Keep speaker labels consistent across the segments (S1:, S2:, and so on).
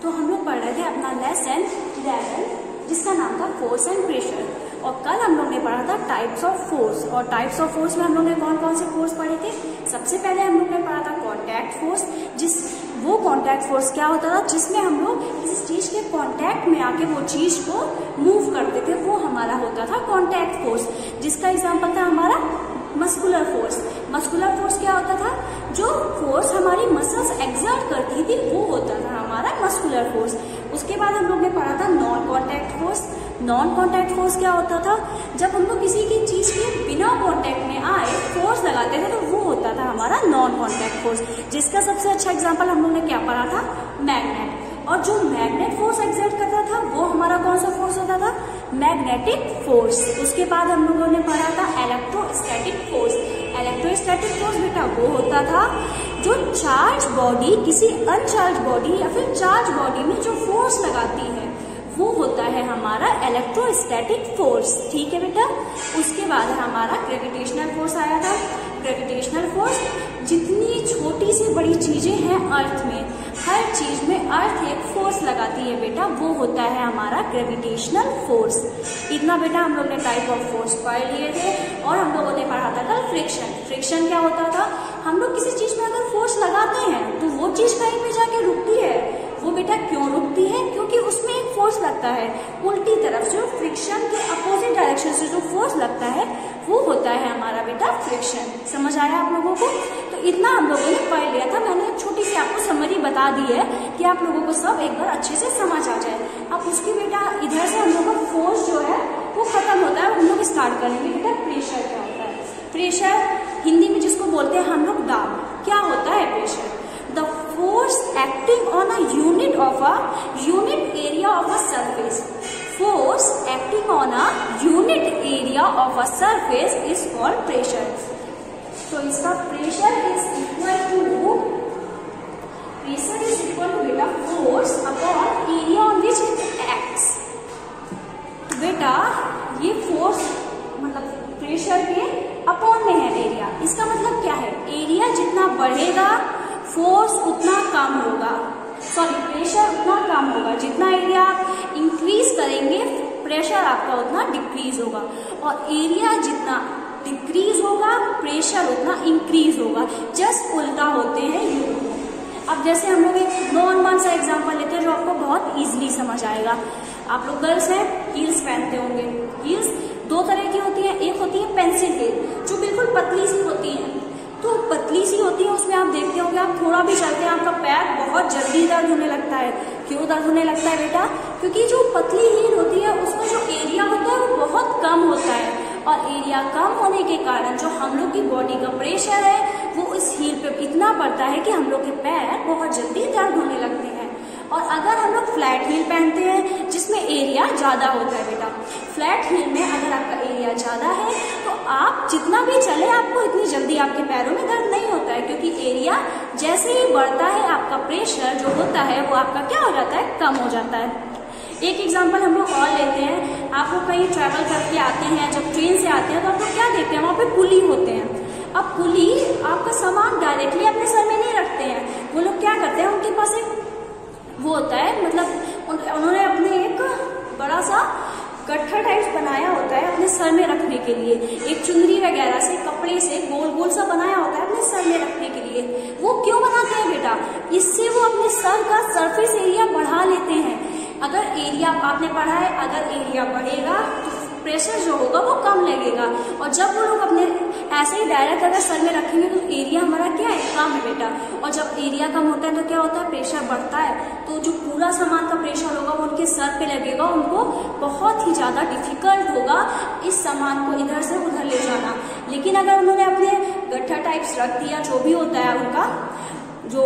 S1: तो हम लोग पढ़ रहे थे अपना लेसन 11 जिसका नाम था फोर्स एंड प्रेशर। और कल हम लोग ने पढ़ा था टाइप्स ऑफ फोर्स। और टाइप्स ऑफ फोर्स में हम लोग ने कौन कौन से फोर्स पढ़े थे। सबसे पहले हम लोग ने पढ़ा था कॉन्टैक्ट फोर्स। वो कॉन्टैक्ट फोर्स क्या होता था, जिसमें हम लोग किसी चीज के कॉन्टैक्ट में आके वो चीज को मूव करते थे, वो हमारा होता था कॉन्टैक्ट फोर्स। जिसका एग्जाम्पल था हमारा मस्कुलर फोर्स। मस्कुलर फोर्स क्या होता था, जो फोर्स हमारी मसल्स एक्सर्ट करती थी वो होता था हमारा मस्कुलर फोर्स। उसके बाद हम लोग ने पढ़ा था non contact force. Non contact force क्या होता था, जब हम लोग किसी की चीज के बिना कॉन्टैक्ट में आए फोर्स लगाते थे तो वो होता था हमारा नॉन कॉन्टैक्ट फोर्स। जिसका सबसे अच्छा एग्जाम्पल हम लोग ने क्या पढ़ा था, मैग्नेट। और जो मैग्नेट फोर्स एक्सर्ट करता था वो हमारा कौन सा फोर्स होता था, मैग्नेटिक फोर्स। उसके बाद हम लोगों ने पढ़ा था इलेक्ट्रोस्टैटिक फोर्स। इलेक्ट्रोस्टैटिक फोर्स बेटा वो होता था जो चार्ज बॉडी किसी अनचार्ज बॉडी या फिर चार्ज बॉडी में जो फोर्स लगाती है वो होता है हमारा इलेक्ट्रोस्टैटिक फोर्स। ठीक है बेटा। उसके बाद हमारा ग्रेविटेशनल फोर्स आया था। ग्रेविटेशनल फोर्स जितनी छोटी से बड़ी चीजें हैं अर्थ में, हर चीज में अर्थ एक फोर्स लगाती है बेटा, वो होता है हमारा ग्रेविटेशनल फोर्स। इतना बेटा हम लोग ने टाइप ऑफ फोर्स पढ़ लिए थे। और हम लोगों ने पढ़ा था कल फ्रिक्शन। फ्रिक्शन क्या होता था, हम लोग किसी चीज में अगर फोर्स लगाते हैं तो वो चीज कहीं पे जाके रुकती है। वो बेटा क्यों रुकती है, क्योंकि उसमें एक फोर्स लगता है उल्टी तरफ से। फ्रिक्शन के अपोजिट डायरेक्शन से जो फोर्स लगता है वो होता है हमारा बेटा फ्रिक्शन। समझ आया आप लोगों को। तो इतना हम लोगों ने पढ़ लिया था। मैंने एक छोटी सी आपको समरी बता दी है कि आप लोगों को सब एक बार अच्छे से समझ आ जाए। अब उसकी बेटा इधर से हम लोग का फोर्स जो है वो खत्म होता है। हम लोग स्टार्ट करेंगे बेटा प्रेशर क्या होता है। प्रेशर हिंदी में जिसको बोलते हैं हम लोग दाब। क्या होता है pressure, the force acting on a unit area of a surface. Force acting on a unit area of a surface is called pressure. तो इसका pressure is equal to बेटा force upon area on which it acts. बेटा ये force मतलब pressure के upon में है area. इसका मतलब क्या है, एरिया जितना बढ़ेगा फोर्स उतना कम होगा, सॉरी प्रेशर उतना कम होगा। जितना एरिया आप इंक्रीज करेंगे प्रेशर आपका उतना डिक्रीज होगा। और एरिया जितना डिक्रीज होगा प्रेशर उतना इंक्रीज होगा। जस्ट उल्टा होते हैं ये। अब जैसे हम लोग एक नॉर्मल सा एग्जांपल लेते हैं जो आपको बहुत इजीली समझ आएगा। आप लोग गर्ल्स हैं, हील्स पहनते होंगे। हील्स दो तरह की होती है, एक होती है पेंसिल हील जो बिल्कुल पतली सी होती है। तो पतली सी होती है, उसमें आप देखते होंगे आप थोड़ा भी चलते हैं आपका पैर बहुत जल्दी दर्द होने लगता है। क्यों दर्द होने लगता है बेटा, क्योंकि जो पतली हील होती है उसमें जो एरिया होता है वो बहुत कम होता है। और एरिया कम होने के कारण जो हम लोग की बॉडी का प्रेशर है वो इस हील पे इतना बढ़ता है कि हम लोग के पैर बहुत जल्दी दर्द होने लगते हैं। और अगर हम लोग फ्लैट हील पहनते हैं जिसमें एरिया ज्यादा होता है बेटा, फ्लैट हील में अगर आपका एरिया ज्यादा है तो आप जितना भी चले आपको इतनी जल्दी आपके पैरों में दर्द नहीं होता है, क्योंकि एरिया जैसे ही बढ़ता है आपका प्रेशर जो होता है वो आपका क्या हो जाता है, कम हो जाता है। एक एग्जाम्पल हम लोग और लेते हैं। आप लोग कहीं ट्रैवल करके आते हैं, जब ट्रेन से आते हैं तो आप लोग क्या देखते हैं, वहाँ पे कुली होते हैं। अब कुली आपका सामान डायरेक्टली अपने सर में नहीं रखते हैं। वो लोग क्या करते हैं, उनके पास एक वो होता है, मतलब उन्होंने अपने एक बड़ा सा गट्ठा टाइप बनाया होता है अपने सर में रखने के लिए। एक चुनरी वगैरह से कपड़े से गोल गोल सा बनाया होता है अपने सर में रखने के लिए। वो क्यों बनाते हैं बेटा, इससे वो अपने सर का सरफेस एरिया बढ़ा लेते हैं। अगर एरिया आपने पढ़ा है, अगर एरिया बढ़ेगा तो प्रेशर जो होगा वो कम लगेगा। और जब वो लोग अपने ऐसे ही डायरेक्ट अगर सर में रखेंगे तो एरिया हमारा क्या है, कम है बेटा। और जब एरिया कम होता है तो क्या होता है, प्रेशर बढ़ता है। तो जो पूरा सामान का प्रेशर होगा वो उनके सर पे लगेगा, उनको बहुत ही ज्यादा डिफिकल्ट होगा इस सामान को इधर से उधर ले जाना। लेकिन अगर उन्होंने अपने गट्ठा टाइप्स रख दिया, जो भी होता है उनका, जो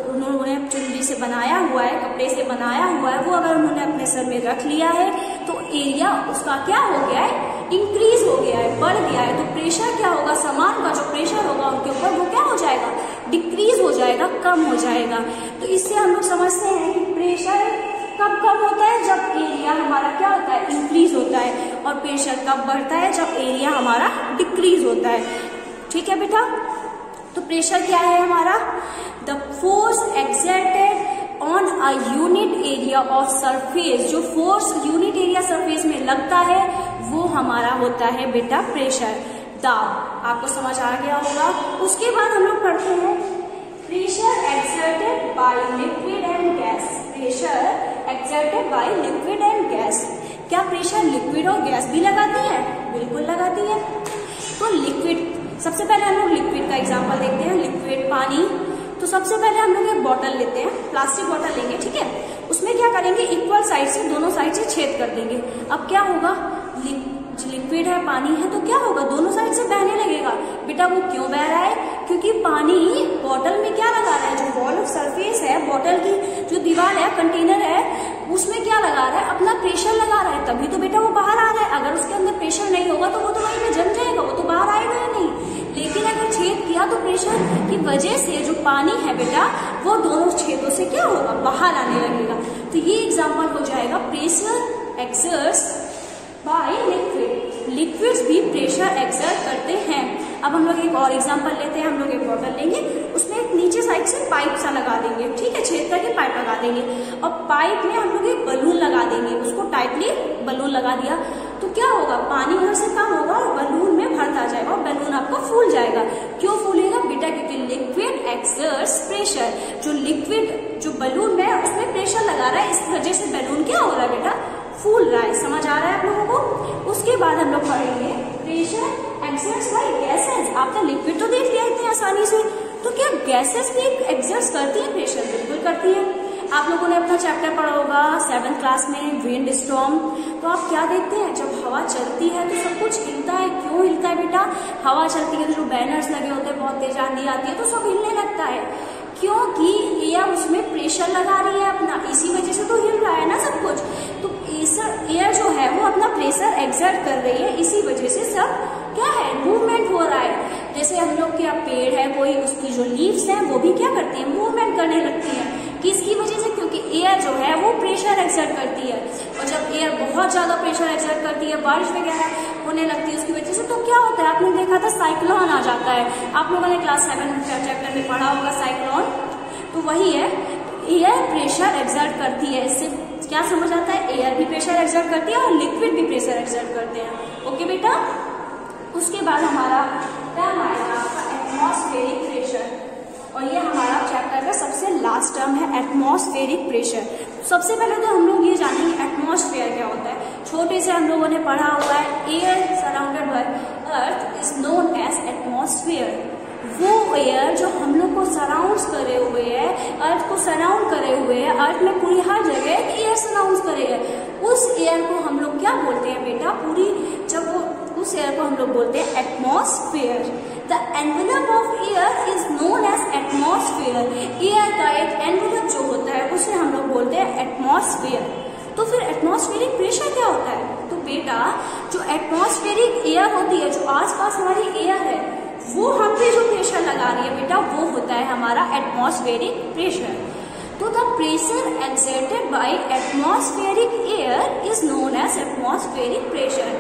S1: उन्होंने चुनरी से बनाया हुआ है, कपड़े से बनाया हुआ है, वो अगर उन्होंने अपने सर में रख लिया है तो एरिया उसका क्या हो गया है, इंक्रीज हो गया है, बढ़ गया है। तो प्रेशर क्या होगा, सामान का जो प्रेशर होगा उनके ऊपर वो क्या हो जाएगा, डिक्रीज हो जाएगा, कम हो जाएगा। तो इससे हम लोग समझते हैं कि प्रेशर कब कम होता है, जब एरिया हमारा क्या होता है, इंक्रीज होता है। और प्रेशर कब बढ़ता है, जब एरिया हमारा डिक्रीज होता है। ठीक है बेटा। तो प्रेशर क्या है हमारा, the force exerted on a unit area of surface, जो फोर्स यूनिट एरिया सरफेस में लगता है वो हमारा होता है बेटा प्रेशर, दाब। आपको समझ आ गया होगा। उसके बाद हम लोग पढ़ते हैं pressure exerted by liquid and gas. Pressure exerted by liquid and gas. क्या प्रेशर लिक्विड और गैस भी लगाती है? बिल्कुल लगाती है। तो लिक्विड, सबसे पहले हम लोग लिक्विड का एग्जांपल देखते हैं। लिक्विड पानी, तो सबसे पहले हम लोग एक बॉटल लेते हैं, प्लास्टिक बॉटल लेंगे, ठीक है। उसमें क्या करेंगे, इक्वल साइड से, दोनों साइड से छेद कर देंगे। अब क्या होगा, लिक्विड है, पानी है, तो क्या होगा, दोनों साइड से बहने लगेगा। बेटा वो क्यों बह रहा है? क्योंकि पानी बॉटल में क्या लगा रहा है, जो वॉल ऑफ सरफेस है, बॉटल की जो दीवार है, कंटेनर है, उसमें क्या लगा रहा है, अपना प्रेशर लगा रहा है, तभी तो बेटा वो बाहर आ रहा है। अगर उसके अंदर प्रेशर नहीं होगा तो वो तो वहीं पे जम जाएगा, वो तो बाहर आएगा ही नहीं। लेकिन अगर छेद किया तो प्रेशर की वजह से जो पानी है बेटा वो दोनों छेदों से क्या होगा, बाहर आने लगेगा। तो ये एग्जांपल हो जाएगा pressure exerts by liquid. Liquids भी प्रेशर एक्सर्ट करते हैं। अब हम लोग एक और एग्जांपल लेते हैं। हम लोग एक बॉटल लेंगे, उसमें एक नीचे साइड से पाइप सा लगा देंगे, ठीक है, छेद करके पाइप लगा देंगे, और पाइप में हम लोग एक बलून लगा देंगे, उसको टाइटली बलून लगा दिया तो क्या होगा, पानी उधर से कम होगा और बलून में भरता जाएगा और बलून आपका फूल जाएगा। क्यों फूलेगा बेटा? क्योंकि लिक्विड एक्सर्ट्स प्रेशर। जो लिक्विड, जो बलून में उसमें प्रेशर लगा रहा है, इस वजह से बलून क्या हो रहा है बेटा, फूल रहा है। समझ आ रहा है आप लोगों को? उसके बाद हम लोग पढ़ेंगे प्रेशर एक्सर्ट्स बाय गैसेस। आपने लिक्विड तो देख लिया इतनी आसानी से, तो क्या गैसेस भी एक्सर्ट करती है प्रेशर? बिल्कुल करती है। आप लोगों ने अपना चैप्टर पढ़ा होगा 7th क्लास में, विंड स्टॉर्म। तो आप क्या देखते हैं, जब हवा चलती है तो सब कुछ हिलता है। क्यों हिलता है बेटा? हवा चलती है तो जो बैनर्स लगे होते हैं, बहुत तेज आंधी आती है तो सब हिलने लगता है, क्योंकि एयर उसमें प्रेशर लगा रही है अपना, इसी वजह से तो हिल रहा है ना सब कुछ। तो एयर जो है वो अपना प्रेशर एक्सर्ट कर रही है, इसी वजह से सब क्या है, मूवमेंट हो रहा है। जैसे हम लोग क्या पेड़ है कोई, उसकी जो लीव्स हैं वो भी क्या करती है, मूवमेंट करने लगती है। किसकी वजह से? क्योंकि एयर जो है वो प्रेशर एक्सर्ट करती है, और जब एयर बहुत ज्यादा प्रेशर एक्सर्ट करती है, बारिश वगैरह होने लगती है उसकी वजह से, तो क्या होता है, आपने देखा था साइक्लोन आ जाता है। आप लोगों ने क्लास 7 चैप्टर में पढ़ा होगा साइक्लोन। तो वही है, एयर प्रेशर एक्सर्ट करती है। इससे क्या समझ आता है, एयर भी प्रेशर एक्सर्ट करती है और लिक्विड भी प्रेशर एक्सर्ट करते हैं। ओके बेटा। उसके बाद हमारा टर्म आएगा आपका एटमॉस्फेरिक प्रेशर, और ये हमारा चैप्टर का सबसे लास्ट टर्म है, एटमॉस्फेरिक प्रेशर। सबसे पहले तो हम लोग ये जानेंगे एटमॉस्फेयर क्या होता है। छोटे से हम लोगों ने पढ़ा हुआ है, air surrounded by earth is known as atmosphere. वो एयर जो हम लोग को सराउंड करे हुए है, अर्थ को सराउंड करे हुए है, अर्थ में पूरी हर जगह एयर सराउंड करे है, उस एयर को हम लोग क्या बोलते हैं बेटा, पूरी जब वो उस एयर को हम लोग बोलते हैं atmosphere. The envelope of air is known as atmosphere. Air का एक एनवेलप जो होता है उसे हम लोग बोलते हैं एटमॉस्फेयर। तो फिर एटमॉस्फेरिक प्रेशर क्या होता है? तो बेटा जो एटमॉस्फेरिक एयर होती है, जो आसपास हमारी एयर है, वो हम पे जो प्रेशर लगा रही है बेटा, वो होता है हमारा एटमॉस्फेरिक प्रेशर। तो the pressure exerted by atmospheric air is known as atmospheric pressure.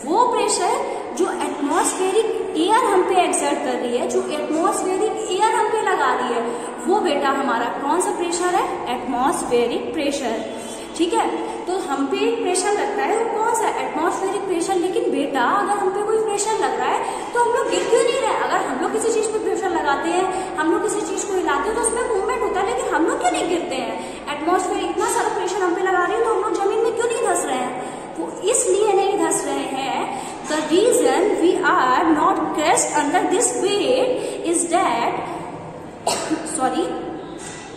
S1: वो प्रेशर जो एटमॉस्फेरिक एयर हम पे एक्सर्ट कर रही है, जो एटमॉस्फेरिक एयर हम पे लगा रही है, वो बेटा हमारा कौन सा प्रेशर है? Atmospheric pressure. ठीक है, तो हम पे प्रेशर लगता है, वो कौन सा? Atmospheric pressure. लेकिन बेटा अगर हम पे कोई प्रेशर लग रहा है तो हम लोग गिर क्यों नहीं रहे? अगर हम लोग किसी चीज पे प्रेशर लगाते हैं, हम लोग किसी चीज को हिलाते हैं तो उसमें मूवमेंट होता है, लेकिन हम लोग क्यों नहीं गिरते हैं? एटमॉस्फेयर इतना सारा प्रेशर हम पे लगा रही है तो हम लोग जमीन में क्यों नहीं धंस रहे हैं? वो इसलिए नहीं धंस रहे हैं, the reason we are not crushed under this weight is that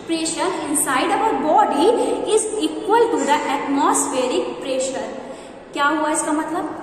S1: pressure inside our body is equal to the atmospheric pressure। क्या हुआ इसका मतलब?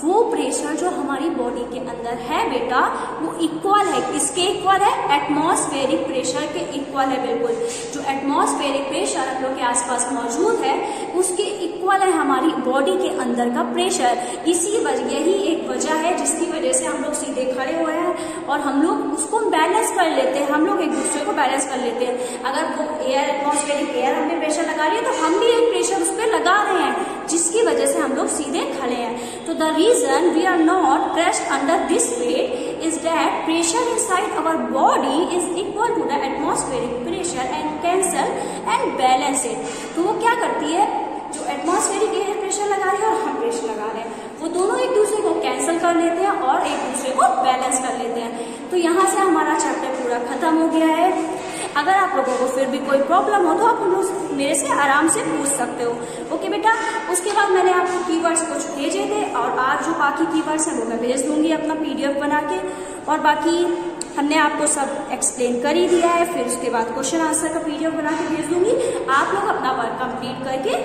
S1: वो प्रेशर जो हमारी बॉडी के अंदर है बेटा, वो इक्वल है, किसके इक्वल है? एटमॉस्फेरिक प्रेशर के इक्वल है। बिल्कुल जो एटमॉस्फेरिक प्रेशर हम लोग के आसपास मौजूद है उसके इक्वल है हमारी बॉडी के अंदर का प्रेशर। इसी वजह, यही एक वजह है जिसकी वजह से हम लोग सीधे खड़े हुए हैं और हम लोग उसको बैलेंस कर लेते हैं, हम लोग एक दूसरे को बैलेंस कर लेते हैं। अगर वो एयर, एटमॉस्फेरिक एयर हमें प्रेशर लगा रही है तो हम भी एक प्रेशर उस पर लगा रहे हैं, जिसकी वजह से हम लोग सीधे खड़े हैं। तो the reason we are not crushed under this weight is that pressure inside our body is equal to the atmospheric pressure and cancel and balance it. तो वो क्या करती है, जो एटमॉस्फेरिक एयर प्रेशर लगा रही है और हम प्रेशर लगा रहे हैं, वो दोनों एक दूसरे को कैंसिल कर लेते हैं और एक दूसरे को बैलेंस कर लेते हैं। तो यहाँ से हमारा चैप्टर पूरा खत्म हो गया है। अगर आप लोगों को फिर भी कोई प्रॉब्लम हो तो आप लोग मेरे से आराम से पूछ सकते हो। ओके बेटा, उसके बाद मैंने आपको कीवर्ड्स कुछ भेजे थे और आज जो बाकी कीवर्ड्स हैं वो मैं भेज दूंगी अपना PDF बना के, और बाकी हमने आपको सब एक्सप्लेन कर ही दिया है। फिर उसके बाद क्वेश्चन आंसर का PDF बना के भेज दूंगी। आप लोग अपना वर्क कंप्लीट करके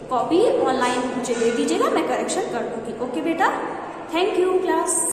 S1: कॉपी ऑनलाइन मुझे दे दीजिएगा, मैं करेक्शन कर दूंगी। ओके बेटा, थैंक यू क्लास।